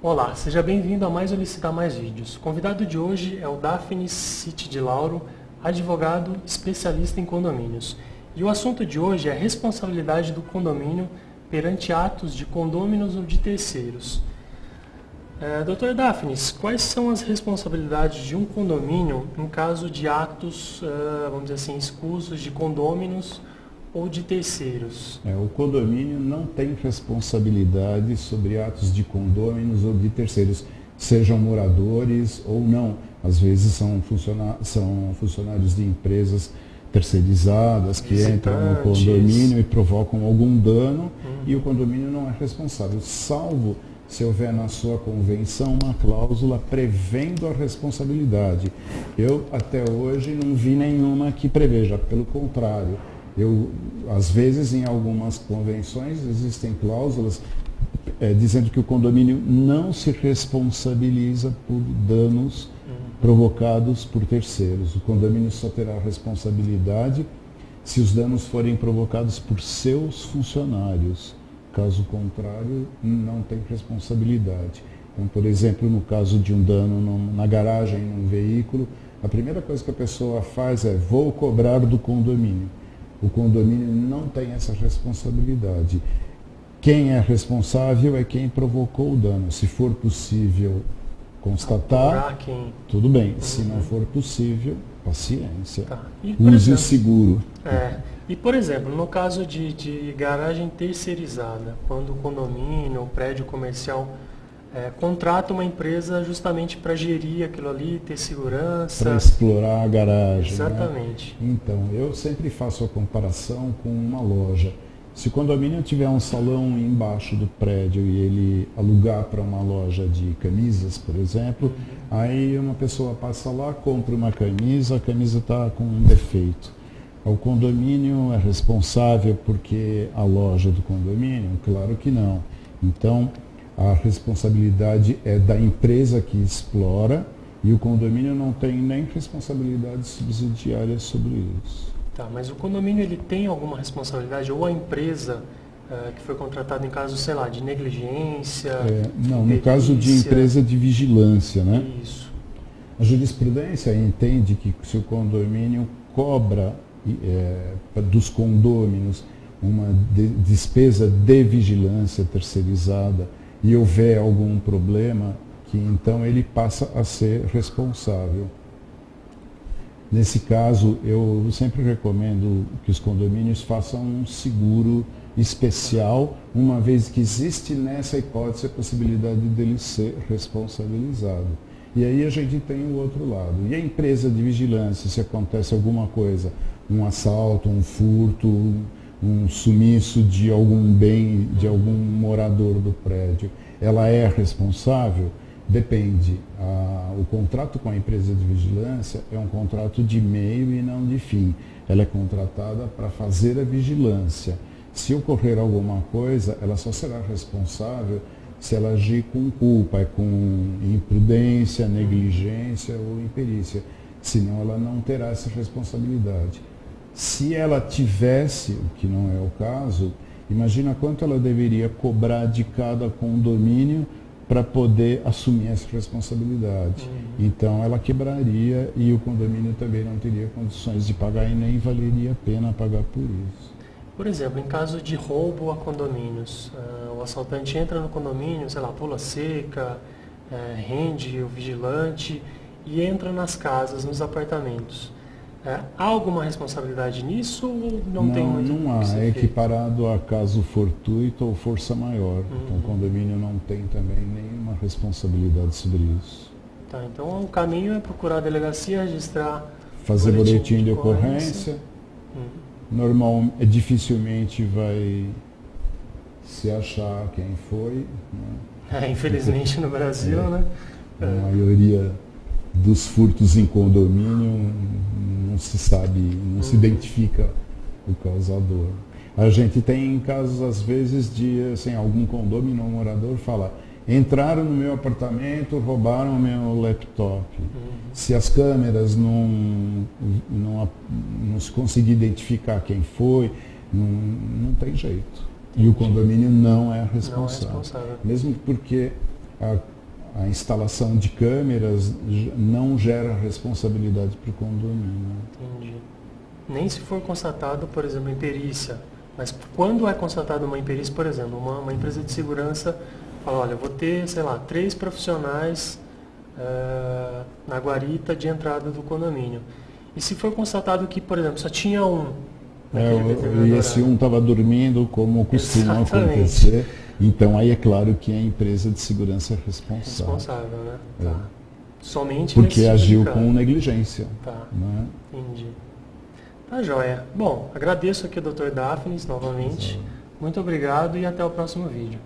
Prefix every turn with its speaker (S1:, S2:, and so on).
S1: Olá, seja bem-vindo a mais um Licitar Mais Vídeos. O convidado de hoje é o Dafnis City de Lauro, advogado especialista em condomínios. E o assunto de hoje é a responsabilidade do condomínio perante atos de condôminos ou de terceiros. Dr. Dafnis, quais são as responsabilidades de um condomínio em caso de atos, vamos dizer assim, escusos de condôminos ou de terceiros?
S2: O condomínio não tem responsabilidade sobre atos de condôminos ou de terceiros, sejam moradores ou não. Às vezes são funcionários de empresas terceirizadas que entram no condomínio e provocam algum dano e o condomínio não é responsável, salvo se houver na sua convenção uma cláusula prevendo a responsabilidade. Eu até hoje não vi nenhuma que preveja, pelo contrário. Às vezes, em algumas convenções, existem cláusulas dizendo que o condomínio não se responsabiliza por danos provocados por terceiros. O condomínio só terá responsabilidade se os danos forem provocados por seus funcionários. Caso contrário, não tem responsabilidade. Então, por exemplo, no caso de um dano na garagem, num veículo, a primeira coisa que a pessoa faz é: vou cobrar do condomínio. O condomínio não tem essa responsabilidade. Quem é responsável é quem provocou o dano. Se for possível constatar, tudo bem. Se não for possível, paciência.
S1: Tá.
S2: Use o seguro.
S1: E, por exemplo, no caso de garagem terceirizada, quando o condomínio, o prédio comercial contrata uma empresa justamente para gerir aquilo ali, ter segurança.
S2: Para explorar a garagem.
S1: Exatamente.
S2: Né? Então, eu sempre faço a comparação com uma loja. Se o condomínio tiver um salão embaixo do prédio e ele alugar para uma loja de camisas, por exemplo, aí uma pessoa passa lá, compra uma camisa, a camisa está com um defeito. O condomínio é responsável porque a loja do condomínio? Claro que não. Então, a responsabilidade é da empresa que explora e o condomínio não tem nem responsabilidade subsidiária sobre isso.
S1: Tá, mas o condomínio ele tem alguma responsabilidade ou a empresa que foi contratada em caso, sei lá, de negligência?
S2: Não, no caso de empresa de vigilância, né?
S1: Isso.
S2: A jurisprudência entende que se o condomínio cobra dos condôminos uma despesa de vigilância terceirizada e houver algum problema, que então ele passa a ser responsável. Nesse caso, eu sempre recomendo que os condomínios façam um seguro especial, uma vez que existe nessa hipótese a possibilidade dele ser responsabilizado. E aí a gente tem o outro lado. E a empresa de vigilância, se acontece alguma coisa, um assalto, um furto, um sumiço de algum bem, de algum morador do prédio, ela é responsável? Depende. O contrato com a empresa de vigilância é um contrato de meio e não de fim. Ela é contratada para fazer a vigilância. Se ocorrer alguma coisa, ela só será responsável se ela agir com culpa, com imprudência, negligência ou imperícia. Senão ela não terá essa responsabilidade. Se ela tivesse, o que não é o caso, imagina quanto ela deveria cobrar de cada condomínio para poder assumir essa responsabilidade. Então ela quebraria e o condomínio também não teria condições de pagar e nem valeria a pena pagar por isso.
S1: Por exemplo, em caso de roubo a condomínios, o assaltante entra no condomínio, sei lá, pula cerca, rende o vigilante e entra nas casas, nos apartamentos. Há alguma responsabilidade nisso ou não tem muito?
S2: Não há, é equiparado a caso fortuito ou força maior. Então o condomínio não tem também nenhuma responsabilidade sobre isso.
S1: Tá, então o caminho é procurar a delegacia, registrar...
S2: Fazer boletim de ocorrência. Dificilmente vai se achar quem foi. Né?
S1: Infelizmente no Brasil, né?
S2: A maioria dos furtos em condomínio não se sabe, não se identifica o causador. A gente tem casos, às vezes, de assim, algum condomínio, um morador fala: entraram no meu apartamento, roubaram o meu laptop. Se as câmeras não se conseguir identificar quem foi, não tem jeito. E o condomínio não é responsável. Mesmo porque a instalação de câmeras não gera responsabilidade para o condomínio.
S1: Entendi. Nem se for constatado, por exemplo, em perícia, mas quando é constatada uma imperícia, por exemplo, uma empresa de segurança fala, olha, eu vou ter, sei lá, 3 profissionais na guarita de entrada do condomínio. E se for constatado que, por exemplo, só tinha um
S2: e esse um estava dormindo, como costuma acontecer, então aí é claro que a empresa de segurança é responsável.
S1: Responsável, né? Tá. Somente
S2: porque agiu
S1: tipo
S2: com negligência.
S1: Tá,
S2: né?
S1: entendi. Tá joia. Bom, agradeço aqui ao Dr. Daphnis novamente. Muito obrigado e até o próximo vídeo.